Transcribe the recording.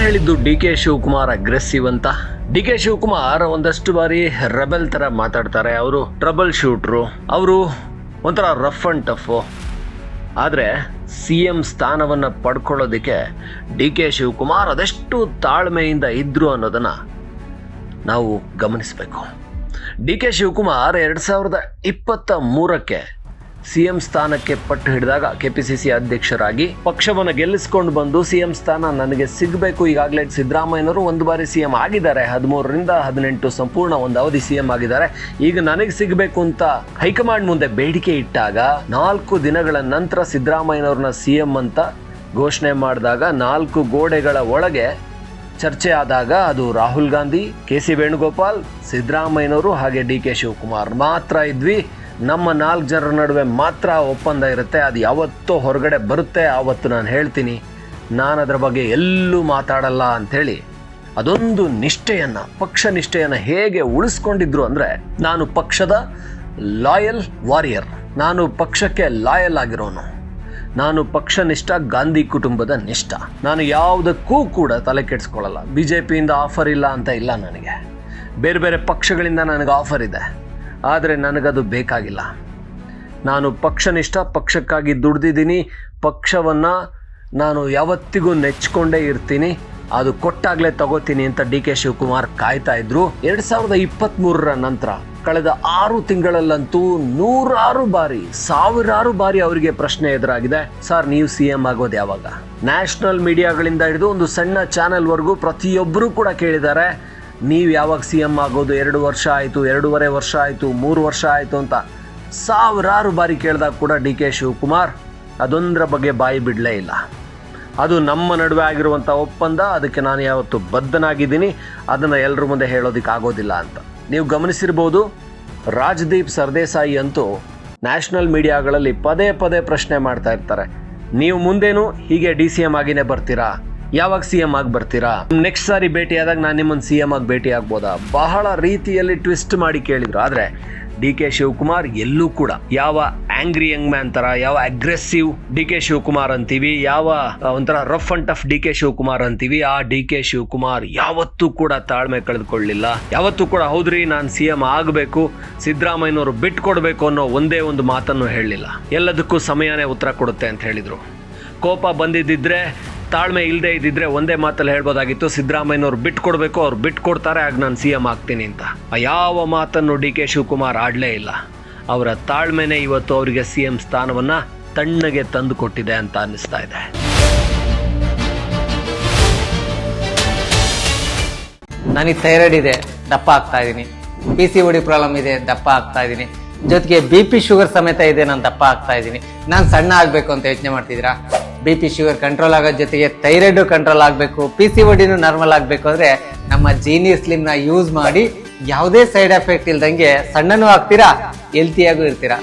ಹೇಳಿದ್ದು D K Shivakumar aggressive ಅಂತ? D K Shivakumar ಒಂದಷ್ಟು ಬಾರಿ ರೆಬೆಲ್ ತರ ಮಾತಾಡ್ತಾರೆ. ಅವರು ಟ್ರಬಲ್ ಶೂಟ್ರು, ಅವರು ಒಂಥರ ರಫ್ ಅಂಡ್ ಟಫ್. ಆದರೆ CM ಸ್ಥಾನವನ್ನು ಪಡ್ಕೊಳ್ಳೋದಕ್ಕೆ ಡಿ ಕೆ ಶಿವಕುಮಾರ್ ಅದೆಷ್ಟು ತಾಳ್ಮೆಯಿಂದ ಇದ್ರು ಅನ್ನೋದನ್ನ ನಾವು ಗಮನಿಸಬೇಕು. ಡಿ ಕೆ ಶಿವಕುಮಾರ್ 2023ಕ್ಕೆ CM ಸ್ಥಾನಕ್ಕೆ ಪಟ್ಟು ಹಿಡಿದಾಗ KPCC ಅಧ್ಯಕ್ಷರಾಗಿ ಪಕ್ಷವನ್ನು ಗೆಲ್ಲಿಸ್ಕೊಂಡು ಬಂದು CM ಸ್ಥಾನ ನನಗೆ ಸಿಗಬೇಕು. ಈಗಾಗಲೇ ಸಿದ್ದರಾಮಯ್ಯನವರು ಒಂದು ಬಾರಿ CM ಆಗಿದ್ದಾರೆ, 13ರಿಂದ 18 ಸಂಪೂರ್ಣ ಒಂದು ಅವಧಿ CM ಆಗಿದ್ದಾರೆ. ಈಗ ನನಗೆ ಸಿಗಬೇಕು ಅಂತ ಹೈಕಮಾಂಡ್ ಮುಂದೆ ಬೇಡಿಕೆ ಇಟ್ಟಾಗ 4 ದಿನಗಳ ನಂತರ ಸಿದ್ದರಾಮಯ್ಯನವ್ರನ್ನ CM ಅಂತ ಘೋಷಣೆ ಮಾಡಿದಾಗ 4 ಗೋಡೆಗಳ ಒಳಗೆ ಚರ್ಚೆ ಆದಾಗ ಅದು ರಾಹುಲ್ ಗಾಂಧಿ, KC ವೇಣುಗೋಪಾಲ್, ಸಿದ್ದರಾಮಯ್ಯನವರು ಹಾಗೆ ಡಿ ಕೆ ಶಿವಕುಮಾರ್ ಮಾತ್ರ ಇದ್ವಿ. ನಮ್ಮ 4 ಜನರ ನಡುವೆ ಮಾತ್ರ ಒಪ್ಪಂದ ಇರುತ್ತೆ. ಅದು ಯಾವತ್ತೋ ಹೊರಗಡೆ ಬರುತ್ತೆ ಆವತ್ತು ನಾನು ಹೇಳ್ತೀನಿ, ನಾನು ಅದರ ಬಗ್ಗೆ ಎಲ್ಲೂ ಮಾತಾಡಲ್ಲ ಅಂಥೇಳಿ ಅದೊಂದು ನಿಷ್ಠೆಯನ್ನು, ಪಕ್ಷ ನಿಷ್ಠೆಯನ್ನು ಹೇಗೆ ಉಳಿಸ್ಕೊಂಡಿದ್ರು ಅಂದರೆ, ನಾನು ಪಕ್ಷದ ಲಾಯಲ್ ವಾರಿಯರ್, ನಾನು ಪಕ್ಷಕ್ಕೆ ಲಾಯಲ್ ಆಗಿರೋನು, ನಾನು ಪಕ್ಷನಿಷ್ಠ, ಗಾಂಧಿ ಕುಟುಂಬದ ನಿಷ್ಠ, ನಾನು ಯಾವುದಕ್ಕೂ ಕೂಡ ತಲೆ ಕೆಡಿಸ್ಕೊಳ್ಳಲ್ಲ. BJPಯಿಂದ ಆಫರ್ ಇಲ್ಲ ಅಂತ ಇಲ್ಲ, ನನಗೆ ಬೇರೆ ಬೇರೆ ಪಕ್ಷಗಳಿಂದ ನನಗೆ ಆಫರ್ ಇದೆ, ಆದರೆ ನನಗದು ಬೇಕಾಗಿಲ್ಲ. ನಾನು ಪಕ್ಷನಿಷ್ಠ, ಪಕ್ಷಕ್ಕಾಗಿ ದುಡ್ದಿದ್ದೀನಿ, ಪಕ್ಷವನ್ನು ನಾನು ಯಾವತ್ತಿಗೂ ನೆಚ್ಕೊಂಡೇ ಇರ್ತೀನಿ, ಅದು ಕೊಟ್ಟಾಗಲೇ ತಗೋತೀನಿ ಅಂತ ಡಿ ಕೆ ಶಿವಕುಮಾರ್ ಕಾಯ್ತಾ ಇದ್ರು. 2023ರ ನಂತರ ಕಳೆದ 6 ತಿಂಗಳಲ್ಲಂತೂ 100 ಬಾರಿ, 1000 ಬಾರಿ ಅವರಿಗೆ ಪ್ರಶ್ನೆ ಎದುರಾಗಿದೆ, ಸರ್ ನೀವು CM ಆಗೋದು ಯಾವಾಗ? ನ್ಯಾಷನಲ್ ಮೀಡಿಯಾಗಳಿಂದ ಹಿಡಿದು ಒಂದು ಸಣ್ಣ ಚಾನೆಲ್ವರೆಗೂ ಪ್ರತಿಯೊಬ್ಬರೂ ಕೂಡ ಕೇಳಿದ್ದಾರೆ, ನೀವು ಯಾವಾಗ CM ಆಗೋದು? 2 ವರ್ಷ ಆಯಿತು, 2.5 ವರ್ಷ ಆಯಿತು, 3 ವರ್ಷ ಆಯಿತು ಅಂತ 1000 ಬಾರಿ ಕೇಳಿದಾಗ ಕೂಡ ಡಿ ಕೆ ಶಿವಕುಮಾರ್ ಅದೊಂದರ ಬಗ್ಗೆ ಬಾಯಿ ಬಿಡಲೇ ಇಲ್ಲ. ಅದು ನಮ್ಮ ನಡುವೆ ಆಗಿರುವಂಥ ಒಪ್ಪಂದ, ಅದಕ್ಕೆ ನಾನು ಯಾವತ್ತು ಬದ್ಧನಾಗಿದ್ದೀನಿ, ಅದನ್ನು ಎಲ್ಲರ ಮುಂದೆ ಹೇಳೋದಕ್ಕೆ ಆಗೋದಿಲ್ಲ ಅಂತ. ನೀವು ಗಮನಿಸಿರ್ಬೋದು, ರಾಜ್ದೀಪ್ ಸರ್ದೇಸಾಯಿ ಅಂತೂ ನ್ಯಾಷನಲ್ ಮೀಡಿಯಾಗಳಲ್ಲಿ ಪದೇ ಪದೇ ಪ್ರಶ್ನೆ ಮಾಡ್ತಾ ಇರ್ತಾರೆ, ನೀವು ಮುಂದೇನು ಹೀಗೆ DCM ಆಗಿನೇ ಬರ್ತೀರಾ? ಯಾವಾಗ CM ಆಗಿ ಬರ್ತೀರಾ? ನೆಕ್ಸ್ಟ್ ಸಾರಿ ಭೇಟಿ ಆದಾಗ ನಾನು ನಿಮ್ಮನ್ನು CM ಆಗಿ ಭೇಟಿ ಆಗ್ಬೋದಾ? ಬಹಳ ರೀತಿಯಲ್ಲಿ ಟ್ವಿಸ್ಟ್ ಮಾಡಿ ಕೇಳಿದ್ರು. ಆದರೆ ಡಿ ಕೆ ಶಿವಕುಮಾರ್ ಎಲ್ಲೂ ಕೂಡ ಯಾವ ಆಂಗ್ರಿ ಯಂಗ್ ಮ್ಯಾನ್ ಥರ, ಯಾವ ಅಗ್ರೆಸಿವ್ ಡಿ ಕೆ ಶಿವಕುಮಾರ್ ಅಂತೀವಿ, ಯಾವ ಒಂಥರ rough and tough D K Shivakumar ಅಂತೀವಿ, ಆ ಡಿ ಕೆ ಶಿವಕುಮಾರ್ ಯಾವತ್ತೂ ಕೂಡ ತಾಳ್ಮೆ ಕಳೆದುಕೊಳ್ಳಿಲ್ಲ. ಯಾವತ್ತೂ ಕೂಡ ಹೌದ್ರಿ ನಾನು CM ಆಗಬೇಕು, ಸಿದ್ದರಾಮಯ್ಯನವರು ಬಿಟ್ಕೊಡ್ಬೇಕು ಅನ್ನೋ ಒಂದೇ ಒಂದು ಮಾತನ್ನು ಹೇಳಲಿಲ್ಲ. ಎಲ್ಲದಕ್ಕೂ ಸಮಯನೇ ಉತ್ತರ ಕೊಡುತ್ತೆ ಅಂತ ಹೇಳಿದರು. ಕೋಪ ಬಂದಿದ್ದಿದ್ರೆ, ತಾಳ್ಮೆ ಇಲ್ಲದೆ ಇದ್ದಿದ್ರೆ ಒಂದೇ ಮಾತಲ್ಲಿ ಹೇಳ್ಬೋದಾಗಿತ್ತು, ಸಿದ್ದರಾಮಯ್ಯನವ್ರು ಬಿಟ್ಕೊಡ್ಬೇಕು, ಅವ್ರು ಬಿಟ್ಕೊಡ್ತಾರೆ, ಆಗ ನಾನು CM ಆಗ್ತೀನಿ ಅಂತ. ಯಾವ ಮಾತನ್ನು ಡಿ ಕೆ ಶಿವಕುಮಾರ್ ಆಡಲೇ ಇಲ್ಲ. ಅವರ ತಾಳ್ಮೆನೇ ಇವತ್ತು ಅವರಿಗೆ CM ಸ್ಥಾನವನ್ನು ತಣ್ಣಗೆ ತಂದು ಕೊಟ್ಟಿದೆ ಅಂತ ಅನ್ನಿಸ್ತಾ ಇದೆ. ನನಗೆ ಥೈರಾಯ್ಡ್ ಇದೆ, ದಪ್ಪ ಆಗ್ತಾ ಇದ್ದೀನಿ. PCOD ಪ್ರಾಬ್ಲಮ್ ಇದೆ, ದಪ್ಪ ಆಗ್ತಾ ಇದ್ದೀನಿ. ಜೊತೆಗೆ BP ಶುಗರ್ ಸಮೇತ ಇದೆ, ನಾನು ದಪ್ಪ ಆಗ್ತಾ ಇದ್ದೀನಿ. ನಾನು ಸಣ್ಣ ಆಗಬೇಕು ಅಂತ ಯೋಚನೆ ಮಾಡ್ತಿದ್ದೀರಾ? BP ಶುಗರ್ ಕಂಟ್ರೋಲ್ ಆಗೋ ಜೊತೆಗೆ ಥೈರಾಯ್ಡ್ ಕಂಟ್ರೋಲ್ ಆಗಬೇಕು, PCODನೂ ನಾರ್ಮಲ್ ಆಗಬೇಕು ಅಂದರೆ ನಮ್ಮ ಜೀನಿ ಸ್ಲಿಮ್ನ ಯೂಸ್ ಮಾಡಿ ಯಾವುದೇ ಸೈಡ್ ಎಫೆಕ್ಟ್ ಇಲ್ದಂಗೆ ಸಣ್ಣನೂ ಆಗ್ತೀರಾ, ಹೆಲ್ತಿಯಾಗೂ ಇರ್ತೀರಾ.